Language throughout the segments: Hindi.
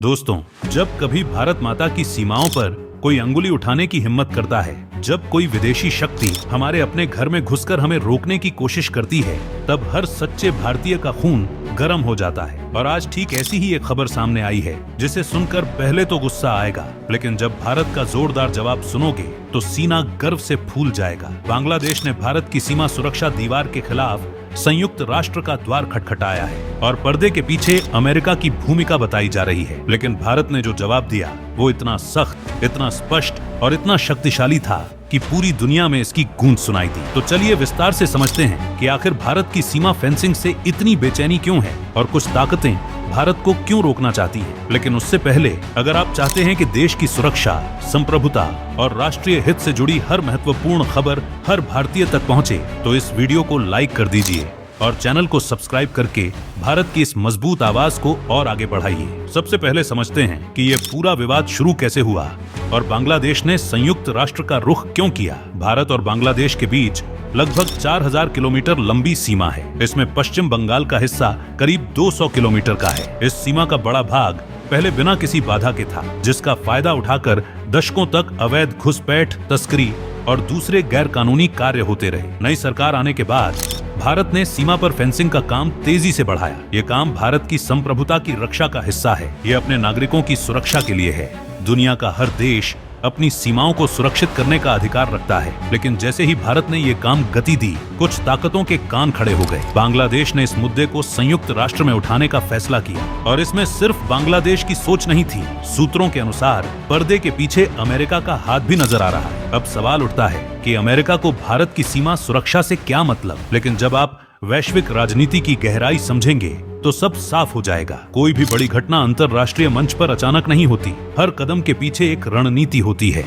दोस्तों, जब कभी भारत माता की सीमाओं पर कोई अंगुली उठाने की हिम्मत करता है, जब कोई विदेशी शक्ति हमारे अपने घर में घुसकर हमें रोकने की कोशिश करती है, तब हर सच्चे भारतीय का खून गर्म हो जाता है। और आज ठीक ऐसी ही एक खबर सामने आई है, जिसे सुनकर पहले तो गुस्सा आएगा, लेकिन जब भारत का जोरदार जवाब सुनोगे तो सीना गर्व से फूल जाएगा। बांग्लादेश ने भारत की सीमा सुरक्षा दीवार के खिलाफ संयुक्त राष्ट्र का द्वार खटखटाया है और पर्दे के पीछे अमेरिका की भूमिका बताई जा रही है। लेकिन भारत ने जो जवाब दिया वो इतना सख्त, इतना स्पष्ट और इतना शक्तिशाली था कि पूरी दुनिया में इसकी गूंज सुनाई दी। तो चलिए विस्तार से समझते हैं कि आखिर भारत की सीमा फेंसिंग से इतनी बेचैनी क्यों है और कुछ ताकतें भारत को क्यों रोकना चाहती हैं। लेकिन उससे पहले अगर आप चाहते हैं कि देश की सुरक्षा, संप्रभुता और राष्ट्रीय हित से जुड़ी हर महत्वपूर्ण खबर हर भारतीय तक पहुंचे, तो इस वीडियो को लाइक कर दीजिए और चैनल को सब्सक्राइब करके भारत की इस मजबूत आवाज को और आगे बढ़ाइए। सबसे पहले समझते हैं कि ये पूरा विवाद शुरू कैसे हुआ और बांग्लादेश ने संयुक्त राष्ट्र का रुख क्यों किया। भारत और बांग्लादेश के बीच लगभग 4000 किलोमीटर लंबी सीमा है। इसमें पश्चिम बंगाल का हिस्सा करीब 200 किलोमीटर का है। इस सीमा का बड़ा भाग पहले बिना किसी बाधा के था, जिसका फायदा उठाकर दशकों तक अवैध घुसपैठ, तस्करी और दूसरे गैर कानूनी कार्य होते रहे। नई सरकार आने के बाद भारत ने सीमा पर फेंसिंग का काम तेजी से बढ़ाया। ये काम भारत की संप्रभुता की रक्षा का हिस्सा है। ये अपने नागरिकों की सुरक्षा के लिए है। दुनिया का हर देश अपनी सीमाओं को सुरक्षित करने का अधिकार रखता है, लेकिन जैसे ही भारत ने ये काम गति दी, कुछ ताकतों के कान खड़े हो गए। बांग्लादेश ने इस मुद्दे को संयुक्त राष्ट्र में उठाने का फैसला किया और इसमें सिर्फ बांग्लादेश की सोच नहीं थी। सूत्रों के अनुसार पर्दे के पीछे अमेरिका का हाथ भी नजर आ रहा है। अब सवाल उठता है कि अमेरिका को भारत की सीमा सुरक्षा से क्या मतलब, लेकिन जब आप वैश्विक राजनीति की गहराई समझेंगे तो सब साफ हो जाएगा। कोई भी बड़ी घटना अंतरराष्ट्रीय मंच पर अचानक नहीं होती। हर कदम के पीछे एक रणनीति होती है।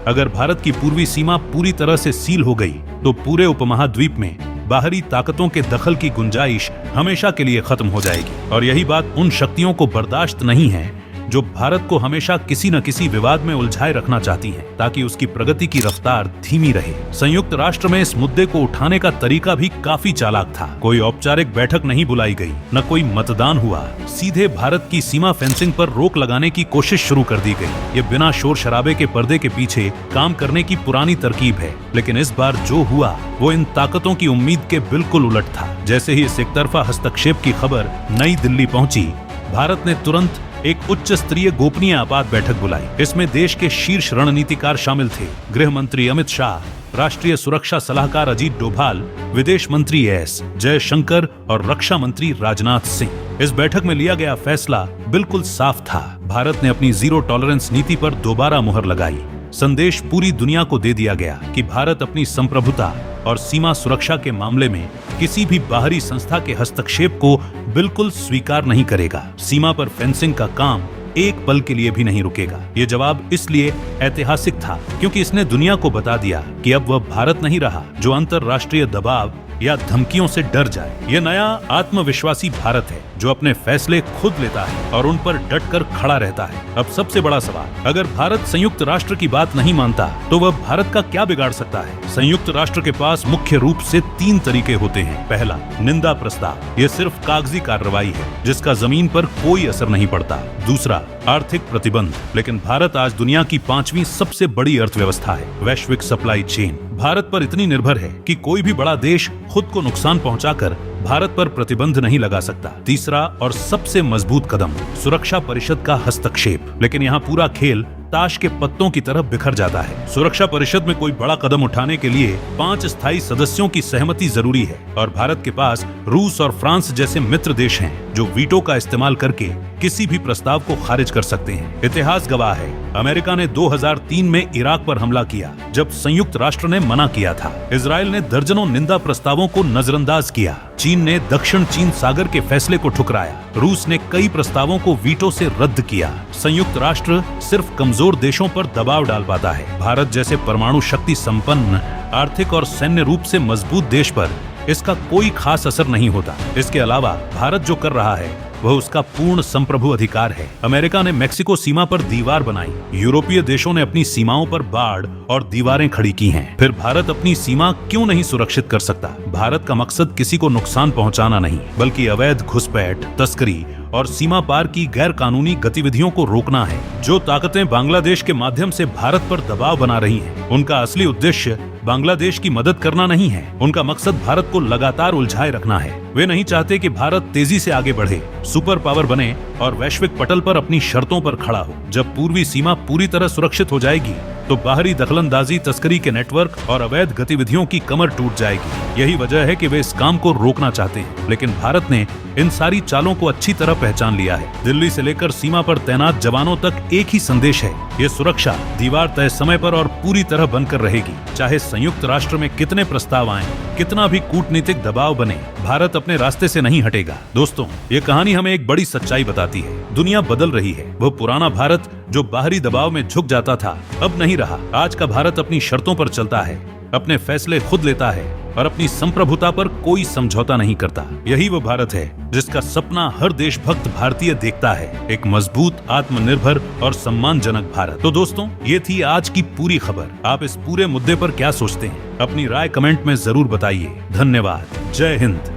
अगर भारत की पूर्वी सीमा पूरी तरह से सील हो गई तो पूरे उपमहाद्वीप में बाहरी ताकतों के दखल की गुंजाइश हमेशा के लिए खत्म हो जाएगी। और यही बात उन शक्तियों को बर्दाश्त नहीं है जो भारत को हमेशा किसी न किसी विवाद में उलझाए रखना चाहती हैं, ताकि उसकी प्रगति की रफ्तार धीमी रहे। संयुक्त राष्ट्र में इस मुद्दे को उठाने का तरीका भी काफी चालाक था। कोई औपचारिक बैठक नहीं बुलाई गई, न कोई मतदान हुआ। सीधे भारत की सीमा फेंसिंग पर रोक लगाने की कोशिश शुरू कर दी गई। ये बिना शोर शराबे के पर्दे के पीछे काम करने की पुरानी तरकीब है, लेकिन इस बार जो हुआ वो इन ताकतों की उम्मीद के बिल्कुल उलट था। जैसे ही इस एकतरफा हस्तक्षेप की खबर नई दिल्ली पहुंची, भारत ने तुरंत एक उच्च स्तरीय गोपनीय आपात बैठक बुलाई। इसमें देश के शीर्ष रणनीतिकार शामिल थे। गृह मंत्री अमित शाह, राष्ट्रीय सुरक्षा सलाहकार अजीत डोभाल, विदेश मंत्री एस जयशंकर और रक्षा मंत्री राजनाथ सिंह। इस बैठक में लिया गया फैसला बिल्कुल साफ था। भारत ने अपनी जीरो टॉलरेंस नीति पर दोबारा मुहर लगाई। संदेश पूरी दुनिया को दे दिया गया कि भारत अपनी संप्रभुता और सीमा सुरक्षा के मामले में किसी भी बाहरी संस्था के हस्तक्षेप को बिल्कुल स्वीकार नहीं करेगा। सीमा पर फेंसिंग का काम एक पल के लिए भी नहीं रुकेगा। ये जवाब इसलिए ऐतिहासिक था क्योंकि इसने दुनिया को बता दिया कि अब वह भारत नहीं रहा जो अंतरराष्ट्रीय दबाव या धमकियों से डर जाए। यह नया आत्मविश्वासी भारत है जो अपने फैसले खुद लेता है और उन पर डटकर खड़ा रहता है। अब सबसे बड़ा सवाल, अगर भारत संयुक्त राष्ट्र की बात नहीं मानता तो वह भारत का क्या बिगाड़ सकता है। संयुक्त राष्ट्र के पास मुख्य रूप से 3 तरीके होते हैं। पहला, निंदा प्रस्ताव। ये सिर्फ कागजी कार्रवाई है जिसका जमीन पर कोई असर नहीं पड़ता। दूसरा, आर्थिक प्रतिबंध। लेकिन भारत आज दुनिया की 5वीं सबसे बड़ी अर्थव्यवस्था है। वैश्विक सप्लाई चेन भारत पर इतनी निर्भर है कि कोई भी बड़ा देश खुद को नुकसान पहुंचाकर भारत पर प्रतिबंध नहीं लगा सकता। तीसरा और सबसे मजबूत कदम, सुरक्षा परिषद का हस्तक्षेप। लेकिन यहाँ पूरा खेल ताश के पत्तों की तरफ बिखर जाता है। सुरक्षा परिषद में कोई बड़ा कदम उठाने के लिए 5 स्थायी सदस्यों की सहमति जरूरी है और भारत के पास रूस और फ्रांस जैसे मित्र देश हैं जो वीटो का इस्तेमाल करके किसी भी प्रस्ताव को खारिज कर सकते हैं। इतिहास गवाह है, अमेरिका ने 2003 में इराक पर हमला किया जब संयुक्त राष्ट्र ने मना किया था। इजराइल ने दर्जनों निंदा प्रस्तावों को नजरअंदाज किया। चीन ने दक्षिण चीन सागर के फैसले को ठुकराया। रूस ने कई प्रस्तावों को वीटो से रद्द किया। संयुक्त राष्ट्र सिर्फ कमजोर देशों पर दबाव डाल पाता है। भारत जैसे परमाणु शक्ति संपन्न, आर्थिक और सैन्य रूप से मजबूत देश पर इसका कोई खास असर नहीं होता। इसके अलावा भारत जो कर रहा है वह उसका पूर्ण संप्रभु अधिकार है। अमेरिका ने मेक्सिको सीमा पर दीवार बनाई, यूरोपीय देशों ने अपनी सीमाओं पर बाढ़ और दीवारें खड़ी की हैं। फिर भारत अपनी सीमा क्यों नहीं सुरक्षित कर सकता? भारत का मकसद किसी को नुकसान पहुंचाना नहीं, बल्कि अवैध घुसपैठ, तस्करी और सीमा पार की गैर कानूनी गतिविधियों को रोकना है। जो ताकतें बांग्लादेश के माध्यम से भारत पर दबाव बना रही हैं, उनका असली उद्देश्य बांग्लादेश की मदद करना नहीं है। उनका मकसद भारत को लगातार उलझाए रखना है। वे नहीं चाहते कि भारत तेजी से आगे बढ़े, सुपर पावर बने और वैश्विक पटल पर अपनी शर्तों पर खड़ा हो। जब पूर्वी सीमा पूरी तरह सुरक्षित हो जाएगी तो बाहरी दखलंदाजी, तस्करी के नेटवर्क और अवैध गतिविधियों की कमर टूट जाएगी। यही वजह है कि वे इस काम को रोकना चाहते हैं, लेकिन भारत ने इन सारी चालों को अच्छी तरह पहचान लिया है। दिल्ली से लेकर सीमा पर तैनात जवानों तक एक ही संदेश है, ये सुरक्षा दीवार तय समय पर और पूरी तरह बनकर रहेगी। चाहे संयुक्त राष्ट्र में कितने प्रस्ताव आए, कितना भी कूटनीतिक दबाव बने, भारत अपने रास्ते से नहीं हटेगा। दोस्तों, ये कहानी हमें एक बड़ी सच्चाई बताती है। दुनिया बदल रही है। वह पुराना भारत जो बाहरी दबाव में झुक जाता था, अब नहीं रहा। आज का भारत अपनी शर्तों पर चलता है, अपने फैसले खुद लेता है और अपनी संप्रभुता पर कोई समझौता नहीं करता। यही वो भारत है जिसका सपना हर देशभक्त भारतीय देखता है, एक मजबूत, आत्मनिर्भर और सम्मानजनक भारत। तो दोस्तों, ये थी आज की पूरी खबर। आप इस पूरे मुद्दे पर क्या सोचते हैं? अपनी राय कमेंट में जरूर बताइए। धन्यवाद। जय हिंद।